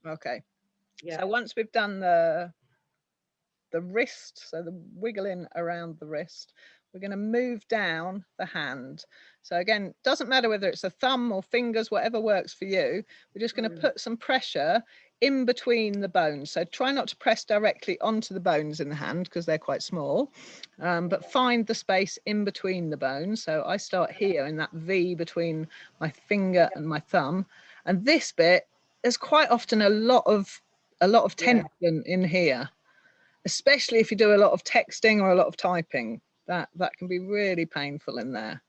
Okay. Yeah. So once we've done the wrist, so the wiggling around the wrist, we're going to move down the hand. So again, doesn't matter whether it's a thumb or fingers, whatever works for you. We're just going to put some pressure in between the bones. So try not to press directly onto the bones in the hand because they're quite small, but find the space in between the bones. So I start here in that V between my finger and my thumb, and this bit, there's quite often a lot of tension in here, especially if you do a lot of texting or a lot of typing. That can be really painful in there.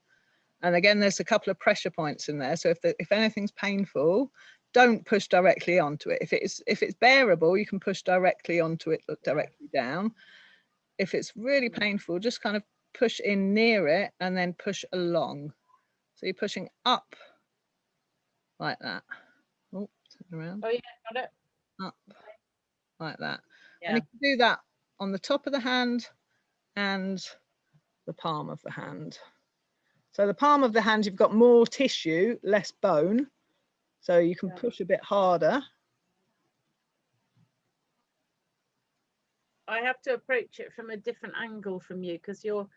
And again, there's a couple of pressure points in there. So if anything's painful, don't push directly onto it. If it's bearable, you can push directly onto it, look directly down. If it's really painful, just kind of push in near it and then push along. So you're pushing up like that. Oh, turn around. Oh yeah, got it. Up like that. And Yeah. you can do that on the top of the hand and the palm of the hand. So the palm of the hand, you've got more tissue, less bone. So you can push a bit harder. I have to approach it from a different angle from you because your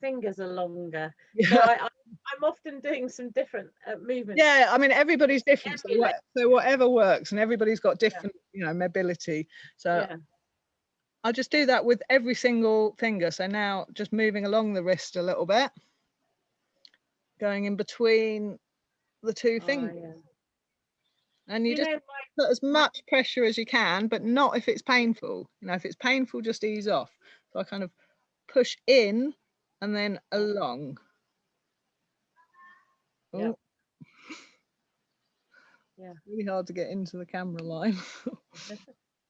fingers are longer. So Yeah. I'm often doing some different movements. Yeah, I mean, everybody's different. So whatever works, and everybody's got Yeah. different, mobility. So Yeah. I'll just do that with every single finger. So now just moving along the wrist a little bit, going in between the two Oh fingers. yeah. And you You just know, put as much pressure as you can, but not if it's painful. If it's painful, just ease off. So I kind of push in and then along. yeah. Oh, Yeah. really hard to get into the camera line.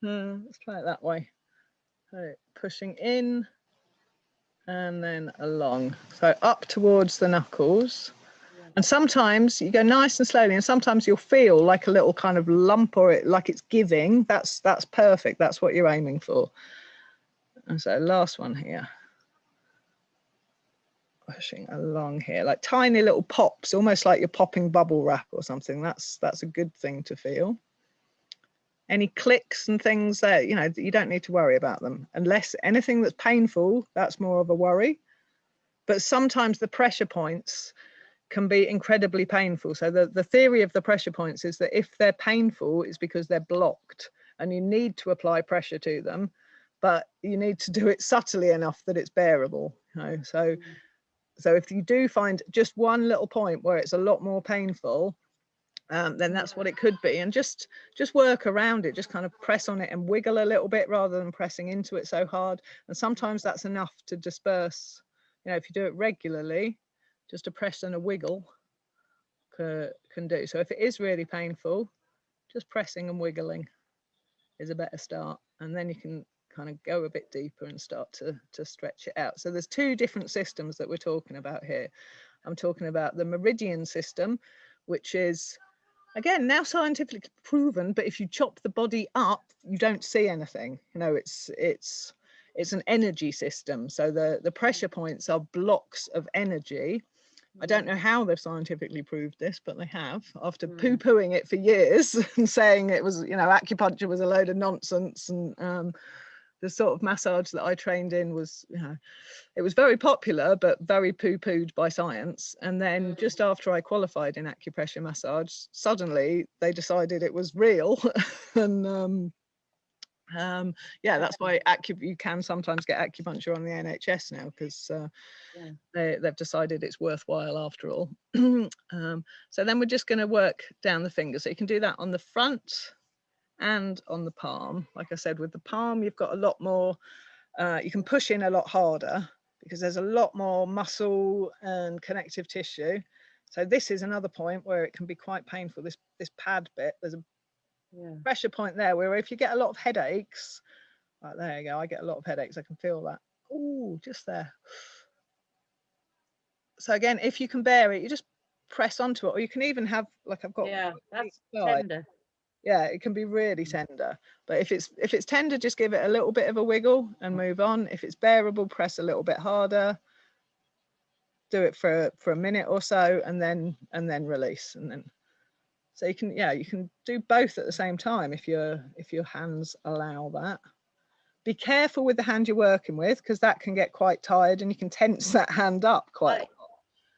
Let's try it that way. So pushing in and then along. So up towards the knuckles. And sometimes you go nice and slowly, and sometimes you'll feel like a little kind of lump or like it's giving. That's perfect. That's what you're aiming for. And so last one here. Pushing along here, like tiny little pops, almost like you're popping bubble wrap or something. That's a good thing to feel. Any clicks and things there, you don't need to worry about them. Unless anything that's painful, that's more of a worry. But sometimes the pressure points can be incredibly painful. So the theory of the pressure points is that if they're painful, it's because they're blocked and you need to apply pressure to them, but you need to do it subtly enough that it's bearable. So if you do find just one little point where it's a lot more painful, then that's what it could be. And just work around it, just kind of press on it and wiggle a little bit rather than pressing into it so hard. And sometimes that's enough to disperse. If you do it regularly, just a press and a wiggle can do. So if it is really painful, just pressing and wiggling is a better start. And then you can kind of go a bit deeper and start to stretch it out. So there's two different systems that we're talking about here. I'm talking about the meridian system, which is, again, now scientifically proven, but if you chop the body up, you don't see anything. It's an energy system. So the pressure points are blocks of energy. I don't know how they've scientifically proved this, but they have, after poo-pooing it for years and saying it was, acupuncture was a load of nonsense. And the sort of massage that I trained in was, it was very popular, but very poo-pooed by science. And then just after I qualified in acupressure massage, suddenly they decided it was real. And that's why you can sometimes get acupuncture on the NHS now, because they've decided it's worthwhile after all. So then we're just going to work down the finger. So you can do that on the front and on the palm. Like I said, with the palm, you've got a lot more, you can push in a lot harder because there's a lot more muscle and connective tissue. So this is another point where it can be quite painful. This pad bit, there's a pressure point there where if you get a lot of headaches, like there you go, I get a lot of headaches. I can feel that. Oh, just there. So again, if you can bear it, you just press onto it, or you can even have, like I've got, that's tender. Yeah, it can be really tender. But if it's tender, just give it a little bit of a wiggle and move on. If it's bearable, press a little bit harder. Do it for a minute or so, and then release. And then So you can, yeah, you can do both at the same time if your hands allow that. Be careful with the hand you're working with, because that can get quite tired and you can tense that hand up quite a lot.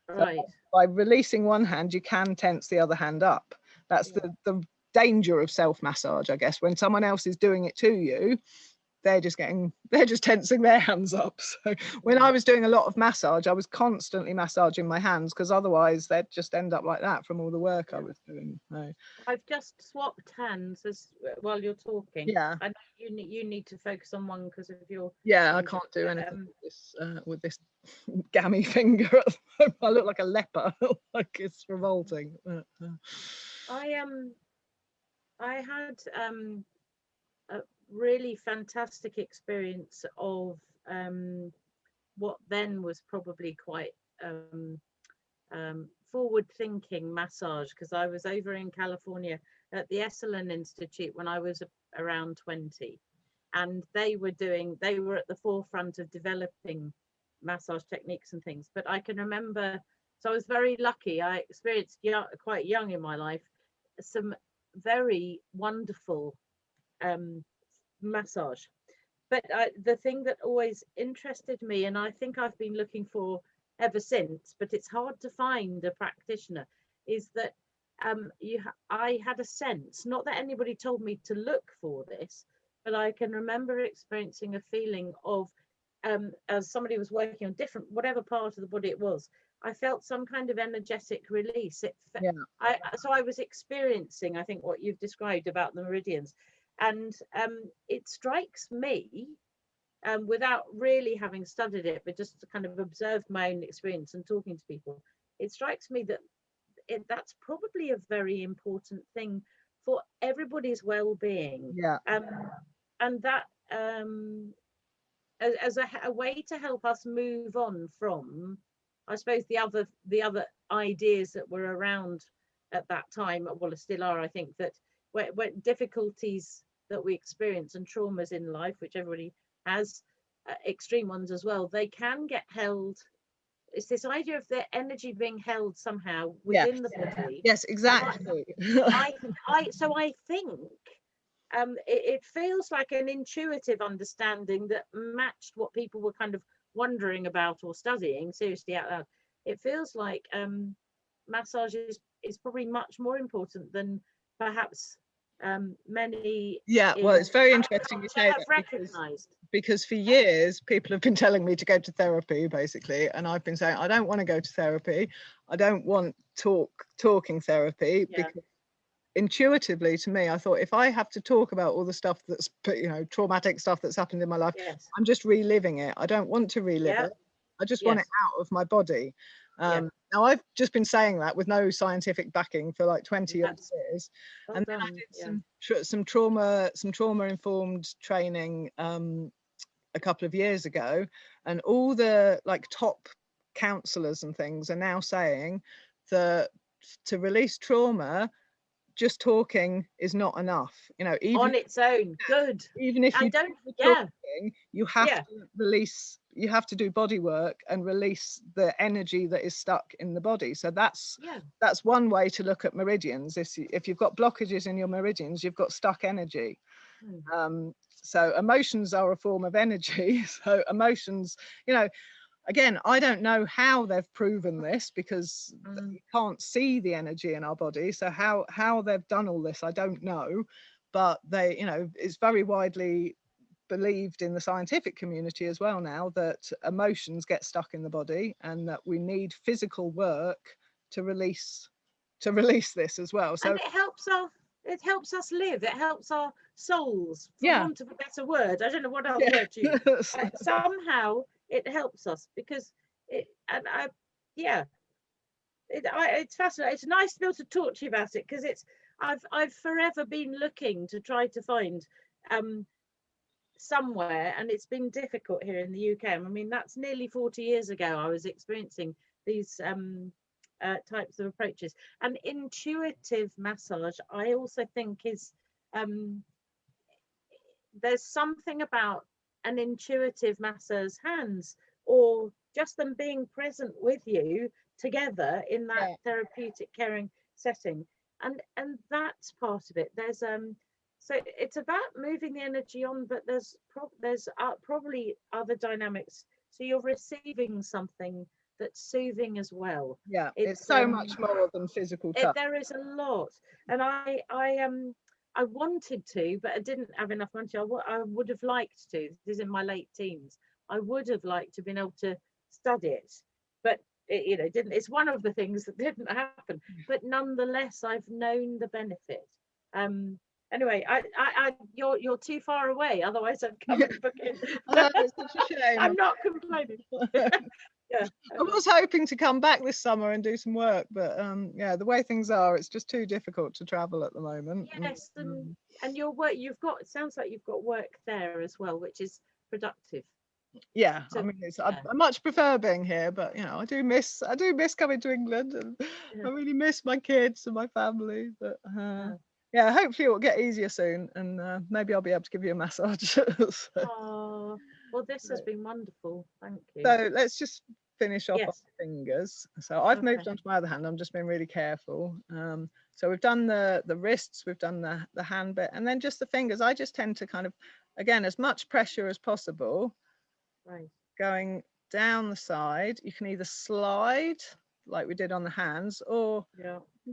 So Right. by releasing one hand, you can tense the other hand up. That's the danger of self-massage, I guess. When someone else is doing it to you, they're just tensing their hands up. So when I was doing a lot of massage, I was constantly massaging my hands, because otherwise they'd just end up like that from all the work I was doing. So, I've just swapped hands while you're talking. yeah. I know you need to focus on one because of your Yeah, I finger, can't do but, anything with this gammy finger. I look like a leper. Like, it's revolting. I had a really fantastic experience of what then was probably quite forward thinking massage, because I was over in California at the Esalen Institute when I was around 20, and they were at the forefront of developing massage techniques and things. But I can remember, so I was very lucky. I experienced quite young in my life some very wonderful massage. But the thing that always interested me, and I think I've been looking for ever since, but it's hard to find a practitioner, is that I had a sense, not that anybody told me to look for this, but I can remember experiencing a feeling of, as somebody was working on different, whatever part of the body it was, I felt some kind of energetic release. Yeah. So I was experiencing, I think, what you've described about the meridians. And it strikes me, without really having studied it, but just to kind of observe my own experience and talking to people, it strikes me that that's probably a very important thing for everybody's well-being. Yeah. And that as a way to help us move on from, I suppose, the other ideas that were around at that time, well, still are, I think, that when difficulties that we experience and traumas in life, which everybody has, extreme ones as well, they can get held. It's this idea of their energy being held somehow within the body. Yes, exactly. So I think it feels like an intuitive understanding that matched what people were kind of wondering about or studying seriously out loud. It feels like massage is probably much more important than perhaps many Yeah, well, it's very interesting you say that, because for years people have been telling me to go to therapy, basically, and I've been saying I don't want to go to therapy. I don't want talking therapy, because intuitively, to me, I thought, if I have to talk about all the stuff that's, traumatic stuff that's happened in my life, I'm just reliving it. I don't want to relive it. I just want it out of my body. Now, I've just been saying that with no scientific backing for like 20 odd years. And then I did some trauma informed training a couple of years ago, and all the like top counselors and things are now saying that to release trauma, just talking is not enough, even on its own. Good. Even if you don't talking, you have to release, you have to do body work and release the energy that is stuck in the body. So that's one way to look at meridians. If you've got blockages in your meridians, you've got stuck energy. So emotions are a form of energy. So emotions, again, I don't know how they've proven this, because you can't see the energy in our body. So how they've done all this, I don't know. But it's very widely believed in the scientific community as well now that emotions get stuck in the body, and that we need physical work to release this as well. So and it helps us live. It helps our souls, for want of a better word. I don't know what other word to use. Somehow it helps us, because it's fascinating. It's nice to be able to talk to you about it, because I've forever been looking to try to find somewhere, and it's been difficult here in the UK. I mean, that's nearly 40 years ago I was experiencing these types of approaches. And intuitive massage, I also think, is there's something about an intuitive masseur's hands, or just them being present with you together in that therapeutic caring setting, and that's part of it. There's so it's about moving the energy on, but there's probably other dynamics. So you're receiving something that's soothing as well. Yeah, it's It's so much more than physical touch. there is a lot, and I wanted to, but I didn't have enough money. I would have liked to. This is in my late teens. I would have liked to have been able to study it, but it didn't. It's one of the things that didn't happen. But nonetheless, I've known the benefit. Anyway, you're too far away. Otherwise, I'd come and book in. It's such a shame. I'm not complaining. Yeah. I was hoping to come back this summer and do some work, but yeah, the way things are, it's just too difficult to travel at the moment. Yes, and your work, it sounds like you've got work there as well, which is productive. Yeah, So, I mean, I much prefer being here, but I do miss coming to England, and I really miss my kids and my family. But yeah, hopefully it will get easier soon, and maybe I'll be able to give you a massage. Oh, well, this has been wonderful. Thank you. So let's just finish off on Yes. the fingers. So I've moved Okay. on to my other hand. I'm just being really careful. So we've done the wrists, we've done the hand bit, and then just the fingers. I just tend to kind of, again, as much pressure as possible. Right. Going down the side. You can either slide like we did on the hands, or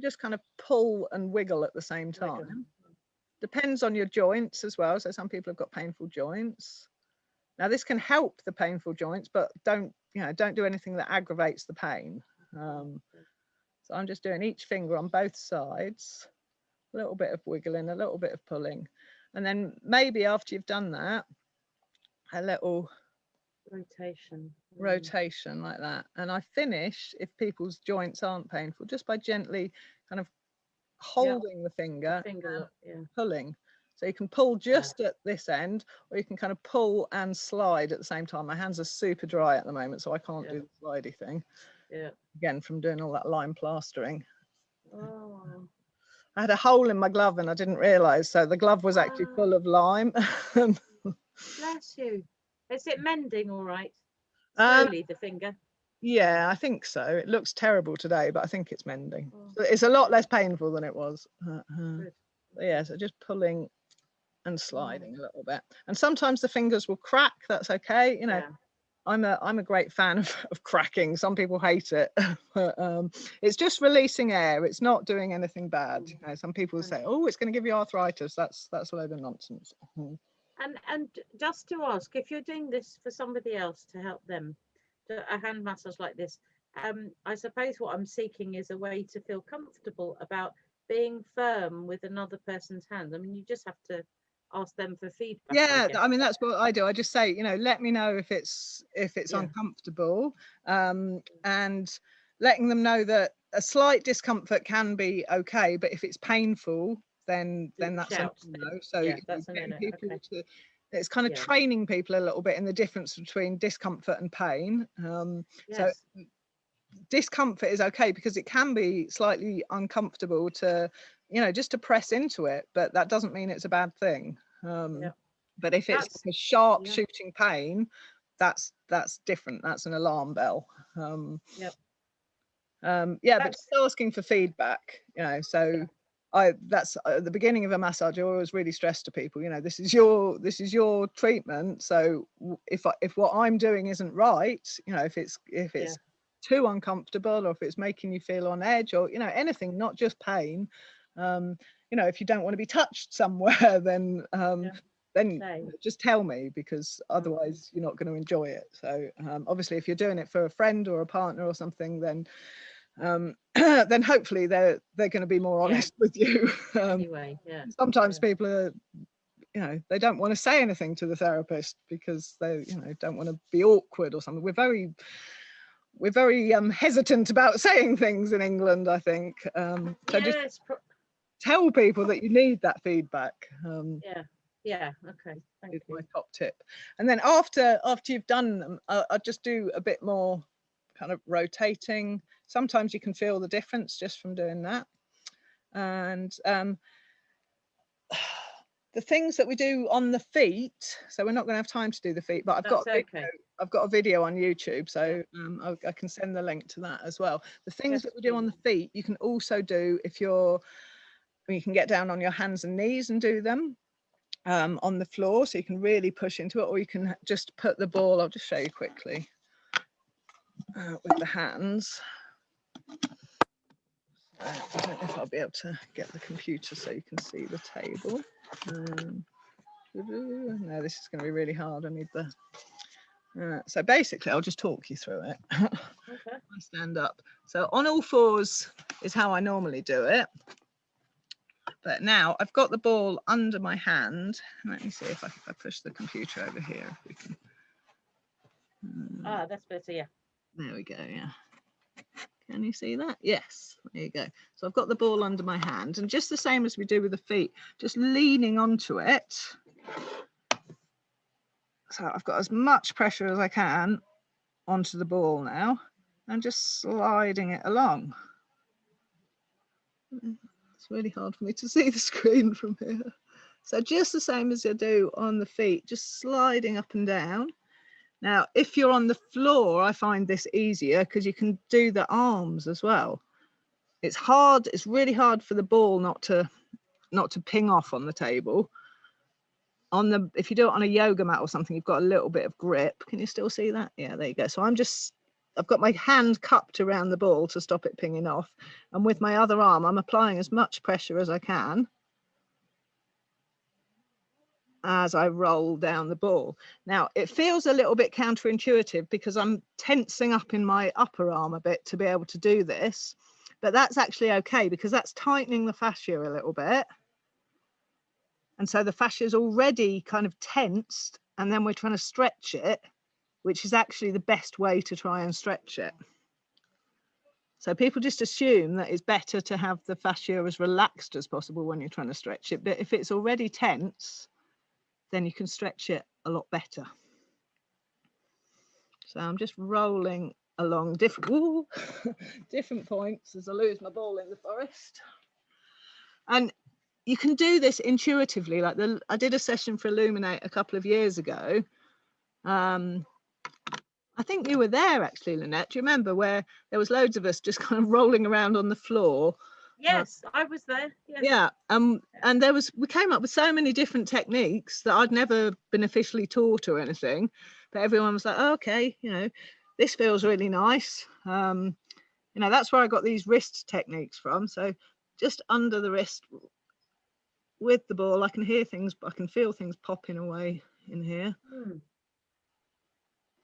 just kind of pull and wiggle at the same time. Depends on your joints as well. So some people have got painful joints. Now this can help the painful joints, but don't do anything that aggravates the pain. So I'm just doing each finger on both sides, a little bit of wiggling, a little bit of pulling, and then maybe after you've done that, a little rotation like that. And I finish, if people's joints aren't painful, just by gently kind of holding the finger and pulling. So you can pull just at this end, or you can kind of pull and slide at the same time. My hands are super dry at the moment, so I can't do the slidey thing. Again, from doing all that lime plastering. I had a hole in my glove and I didn't realise, so the glove was actually full of lime. Bless you. Is it mending all right? Slowly, the finger? Yeah, I think so. It looks terrible today, but I think it's mending. It's a lot less painful than it was. Yeah, so just pulling and sliding a little bit. And sometimes the fingers will crack. That's okay. I'm a great fan of cracking. Some people hate it, but it's just releasing air. It's not doing anything bad. Some people say, "Oh, it's going to give you arthritis." That's a load of nonsense. And just to ask, if you're doing this for somebody else to help them, a hand massage like this, I suppose what I'm seeking is a way to feel comfortable about being firm with another person's hand. I mean, you just have to ask them for feedback. Yeah, I mean, that's what I do. I just say, let me know if it's uncomfortable, and letting them know that a slight discomfort can be okay, but if it's painful, then that's a no. So that's getting people to, it's kind of training people a little bit in the difference between discomfort and pain. So discomfort is okay because it can be slightly uncomfortable to, just to press into it, but that doesn't mean it's a bad thing. But if it's like a sharp shooting pain, that's different. That's an alarm bell. But just asking for feedback, so that's at the beginning of a massage. I always really stress to people, this is your treatment. So if what I'm doing isn't right, if it's too uncomfortable, or if it's making you feel on edge, or anything, not just pain, if you don't want to be touched somewhere, then just tell me, because otherwise you're not going to enjoy it. So obviously if you're doing it for a friend or a partner or something, then then hopefully they're going to be more honest with you. Sometimes people are, they don't want to say anything to the therapist because they don't want to be awkward or something. We're very hesitant about saying things in England, I think. So just tell people that you need that feedback. Okay. Thank you. My top tip. And then after you've done them, I'll just do a bit more kind of rotating. Sometimes you can feel the difference just from doing that. And the things that we do on the feet, so we're not going to have time to do the feet, but I've got a video on YouTube, so I can send the link to that as well. The things that we do on the feet, you can also do if you're You can get down on your hands and knees and do them on the floor, so you can really push into it, or you can just put the ball, I'll just show you quickly with the hands. I don't know if I'll be able to get the computer so you can see the table. No, this is going to be really hard. I need the so basically I'll just talk you through it. Okay. I stand up, so on all fours is how I normally do it, but now I've got the ball under my hand. Let me see if I push the computer over here, if we can. That's better. Yeah, there we go. Yeah, can you see that? Yes, there you go. So I've got the ball under my hand, and just the same as we do with the feet, just leaning onto it. So I've got as much pressure as I can onto the ball now, and just sliding it along. It's really hard for me to see the screen from here. So just the same as you do on the feet, just sliding up and down. Now, if you're on the floor, I find this easier because you can do the arms as well. It's hard, it's really hard for the ball not to ping off on the table. If you do it on a yoga mat or something, you've got a little bit of grip. Can you still see that? Yeah, there you go. So I've got my hand cupped around the ball to stop it pinging off. And with my other arm, I'm applying as much pressure as I can as I roll down the ball. Now, it feels a little bit counterintuitive because I'm tensing up in my upper arm a bit to be able to do this, but that's actually okay because that's tightening the fascia a little bit. And so the fascia is already kind of tensed, and then we're trying to stretch it, which is actually the best way to try and stretch it. So people just assume that it's better to have the fascia as relaxed as possible when you're trying to stretch it. But if it's already tense, then you can stretch it a lot better. So I'm just rolling along different points as I lose my ball in the forest. And you can do this intuitively. Like I did a session for Illuminate a couple of years ago. I think you were there actually, Lynette. Do you remember where there was loads of us just kind of rolling around on the floor? yes, I was there. Yeah, and we came up with so many different techniques that I'd never been officially taught or anything, but everyone was like, oh, okay, this feels really nice. That's where I got these wrist techniques from. So just under the wrist with the ball, I can hear things, I can feel things popping away in here.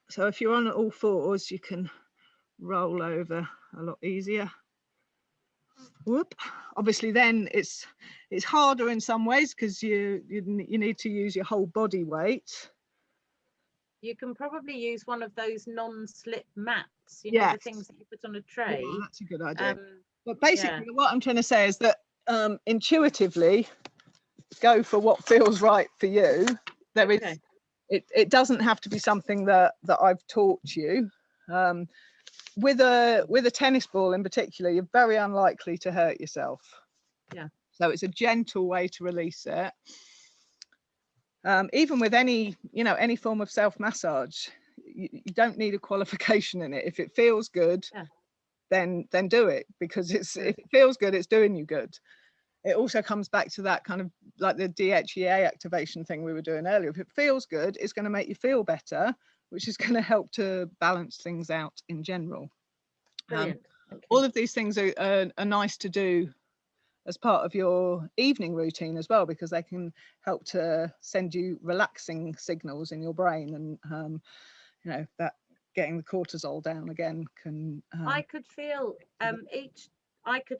So if you're on all fours, you can roll over a lot easier. Whoop. Obviously then it's harder in some ways because you need to use your whole body weight. You can probably use one of those non-slip mats, yes. The things that you put on a tray. Yeah, that's a good idea. But basically what I'm trying to say is that intuitively go for what feels right for you. It doesn't have to be something that I've taught you. With a tennis ball in particular, you're very unlikely to hurt yourself. Yeah. So it's a gentle way to release it. Even with any form of self-massage, you don't need a qualification in it. If it feels good, then do it, because if it feels good, it's doing you good. It also comes back to that kind of like the DHEA activation thing we were doing earlier. If it feels good, it's going to make you feel better, which is going to help to balance things out in general. All of these things are nice to do as part of your evening routine as well, because they can help to send you relaxing signals in your brain, and that getting the cortisol down again can. I could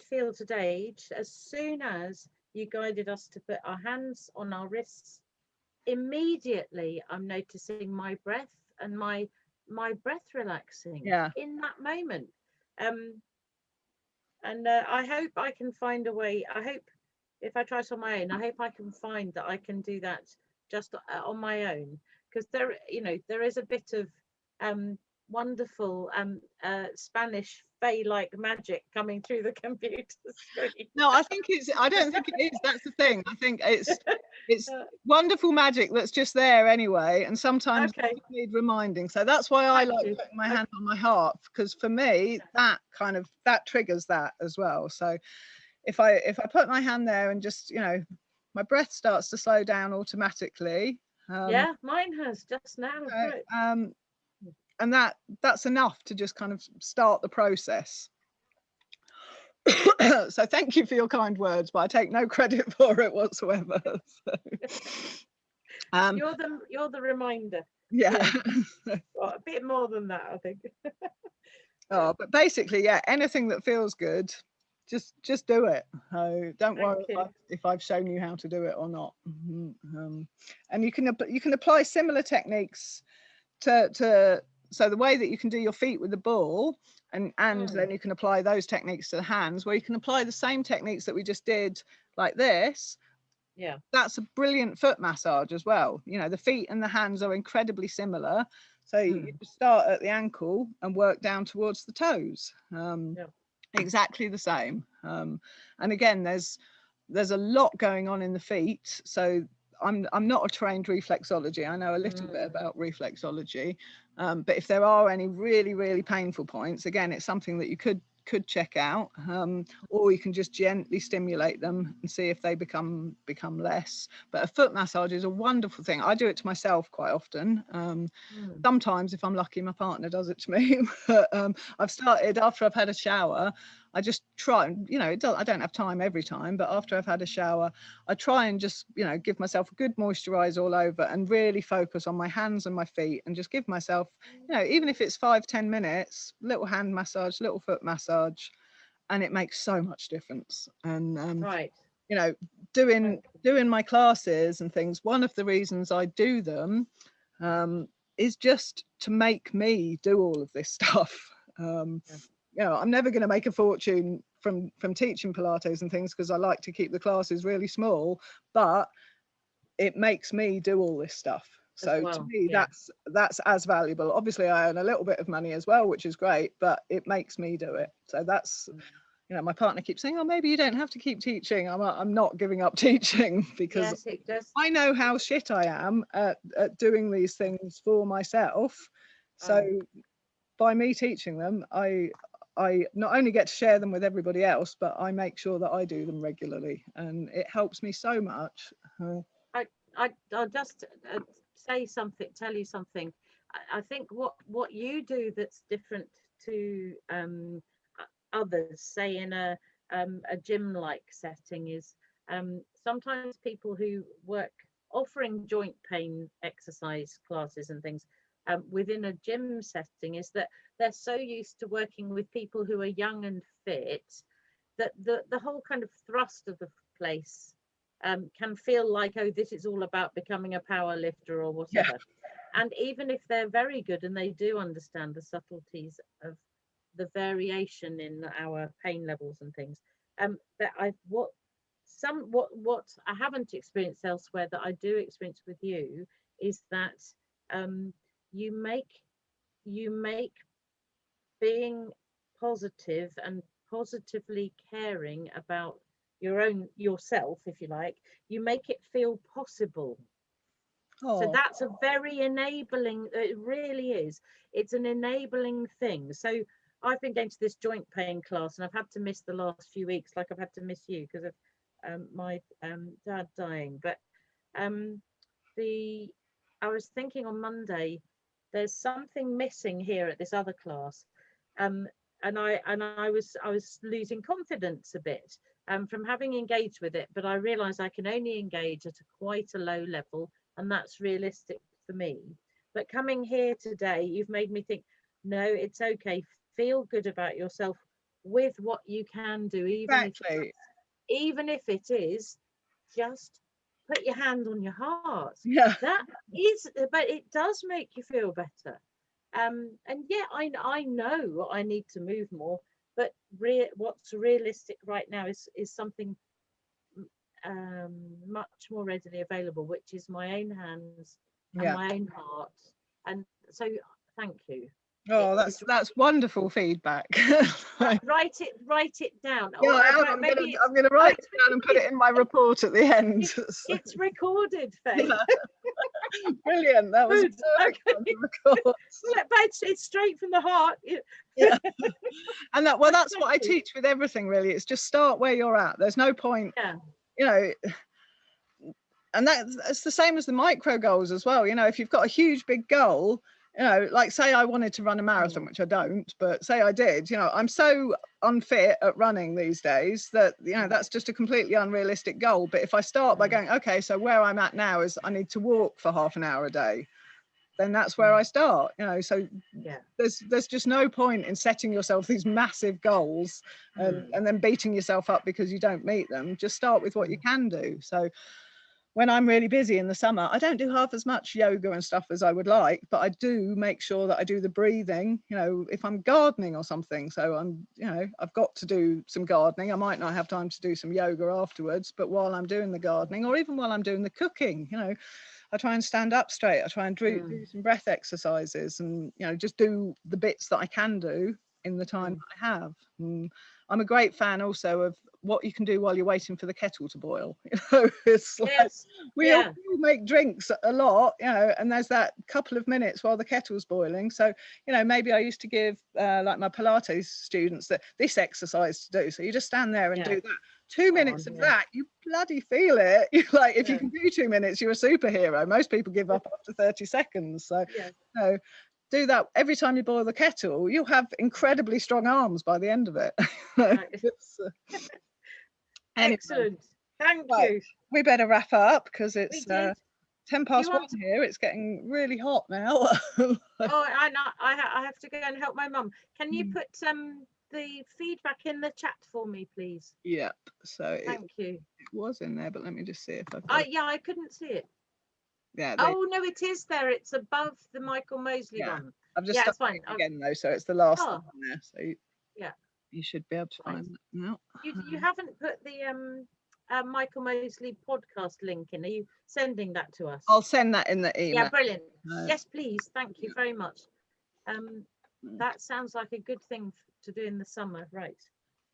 feel today, as soon as you guided us to put our hands on our wrists, immediately I'm noticing my breath and my breath relaxing in that moment. And I hope I can find a way. I hope if I try this on my own, I hope I can find that I can do that just on my own, because there is a bit of wonderful Spanish fey-like magic coming through the computer screen. No, I don't think it is. That's the thing. I think it's wonderful magic that's just there anyway, and sometimes you need reminding. So that's why I like putting my hand on my heart, because for me that triggers that as well. So if I put my hand there and just, my breath starts to slow down automatically. Yeah, mine has just now. Right. And that's enough to just kind of start the process. So thank you for your kind words, but I take no credit for it whatsoever. So, you're the reminder. Yeah. Well, a bit more than that, I think. Oh, but basically, yeah, anything that feels good, just do it. Don't worry if I've shown you how to do it or not. And you can apply similar techniques to so the way that you can do your feet with the ball, and then you can apply those techniques to the hands, where you can apply the same techniques that we just did like this. Yeah, that's a brilliant foot massage as well. The feet and the hands are incredibly similar, so you start at the ankle and work down towards the toes. Exactly the same. And again, there's a lot going on in the feet, so I'm not a trained reflexology. I know a little bit about reflexology, but if there are any really, really painful points, again, it's something that you could check out, or you can just gently stimulate them and see if they become less. But a foot massage is a wonderful thing. I do it to myself quite often. Sometimes, if I'm lucky, my partner does it to me. But I've started, after I've had a shower, I just try, I don't have time every time, but after I've had a shower, I try and just, give myself a good moisturize all over and really focus on my hands and my feet, and just give myself, even if it's 5-10 minutes, little hand massage, little foot massage, and it makes so much difference. And right. Doing my classes and things, one of the reasons I do them is just to make me do all of this stuff. I'm never going to make a fortune from teaching Pilates and things, because I like to keep the classes really small, but it makes me do all this stuff. So to me, that's as valuable. Obviously, I earn a little bit of money as well, which is great, but it makes me do it. So that's, my partner keeps saying, oh, maybe you don't have to keep teaching. I'm not giving up teaching, because I know how shit I am at doing these things for myself. So by me teaching them, I not only get to share them with everybody else, but I make sure that I do them regularly, and it helps me so much. I'll just tell you something. I think what you do that's different to others, say in a gym-like setting, is sometimes people who work offering joint pain exercise classes and things within a gym setting, is that they're so used to working with people who are young and fit that the whole kind of thrust of the place can feel like, oh, this is all about becoming a power lifter or whatever. And even if they're very good and they do understand the subtleties of the variation in our pain levels and things, that what I haven't experienced elsewhere that I do experience with you is that you make being positive and positively caring about yourself, if you like, you make it feel possible. So that's a very enabling, it really is, it's an enabling thing. So I've been going to this joint pain class, and I've had to miss the last few weeks, like I've had to miss you because of my dad dying. But I was thinking on Monday, there's something missing here at this other class, and I was losing confidence a bit from having engaged with it, but I realized I can only engage at quite a low level, and that's realistic for me. But coming here today, you've made me think, no, it's okay, feel good about yourself with what you can do, even if it is just put your hand on your heart. That is, but it does make you feel better. And yeah, I know I need to move more, but what's realistic right now is something much more readily available, which is my own hands and my own heart. And so thank you. Oh, that's wonderful feedback. Write it down. I'm going to write it down and put it in my report at the end. It's recorded, Faye. Brilliant. That was a Good. perfect Okay. one to record. Well, but it's straight from the heart. Yeah. And that's what I Thank you. teach with everything, really. It's just start where you're at. There's no point, Yeah. you know, and that's the same as the micro goals as well. You know, if you've got a huge big goal, you know, like say I wanted to run a marathon, which I don't, but say I did, you know, I'm so unfit at running these days that, you know, that's just a completely unrealistic goal. But if I start by going, okay, so where I'm at now is I need to walk for half an hour a day, then that's where I start, you know. So Yeah. there's just no point in setting yourself these massive goals and then beating yourself up because you don't meet them. Just start with what you can do. So when I'm really busy in the summer, I don't do half as much yoga and stuff as I would like, but I do make sure that I do the breathing, you know, if I'm gardening or something. So I'm, you know, I've got to do some gardening. I might not have time to do some yoga afterwards, but while I'm doing the gardening or even while I'm doing the cooking, you know, I try and stand up straight. I try and do some breath exercises and, you know, just do the bits that I can do in the time that I have. I'm a great fan also of what you can do while you're waiting for the kettle to boil. You know, it's like we all make drinks a lot, you know, and there's that couple of minutes while the kettle's boiling. So, you know, maybe I used to give like my Pilates students this exercise to do. So you just stand there and do that. 2 minutes of that, you bloody feel it. You like, if you can do 2 minutes, you're a superhero. Most people give up after 30 seconds. So, you know, do that every time you boil the kettle. You'll have incredibly strong arms by the end of it. Anyway, excellent. Thank you. We better wrap up because it's 10 past 1 to... here. It's getting really hot now. Oh, I know. I have to go and help my mum. Can you put the feedback in the chat for me, please? Yep. So thank you. It was in there, but let me just see if I've I couldn't see it. Yeah. Oh no, it is there. It's above the Michael Mosley one. I've just it's fine again though, so it's the last one there. So you should be able to find that now. You haven't put the Michael Mosley podcast link in. Are you sending that to us? I'll send that in the email. Yeah, brilliant. Yes, please. Thank you very much. That sounds like a good thing to do in the summer. Right.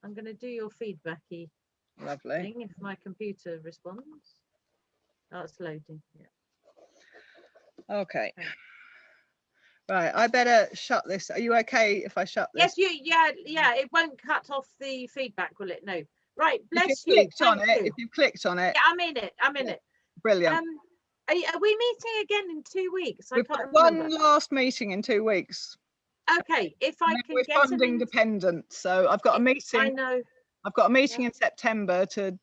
I'm going to do your feedbacky. Lovely. Thing if my computer responds. Oh, it's loading. Yeah. Okay. Right, I better shut this. Are you okay if I shut this? Yes, yeah. It won't cut off the feedback, will it? No. Right. Bless you. If you clicked on it. Yeah, I'm in it. Brilliant. Are we meeting again in 2 weeks? We've got one last meeting in 2 weeks. Okay, if I can we're get funding dependent, so I've got a meeting. I know. I've got a meeting in September to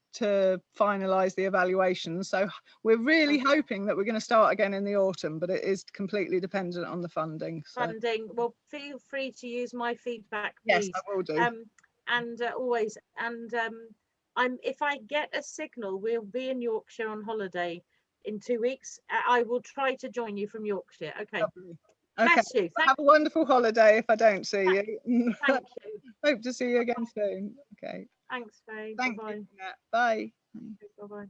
finalise the evaluation. So we're really hoping that we're going to start again in the autumn, but it is completely dependent on the funding. Funding. Well, feel free to use my feedback, please. Yes, I will do. And always. And if I get a signal, we'll be in Yorkshire on holiday in 2 weeks. I will try to join you from Yorkshire. Okay. Lovely. Bless you. Have a wonderful holiday if I don't see you. Thank you. Hope to see you again soon. Okay. Thanks, Faye. Thank Bye-bye. you. Bye. Bye-bye.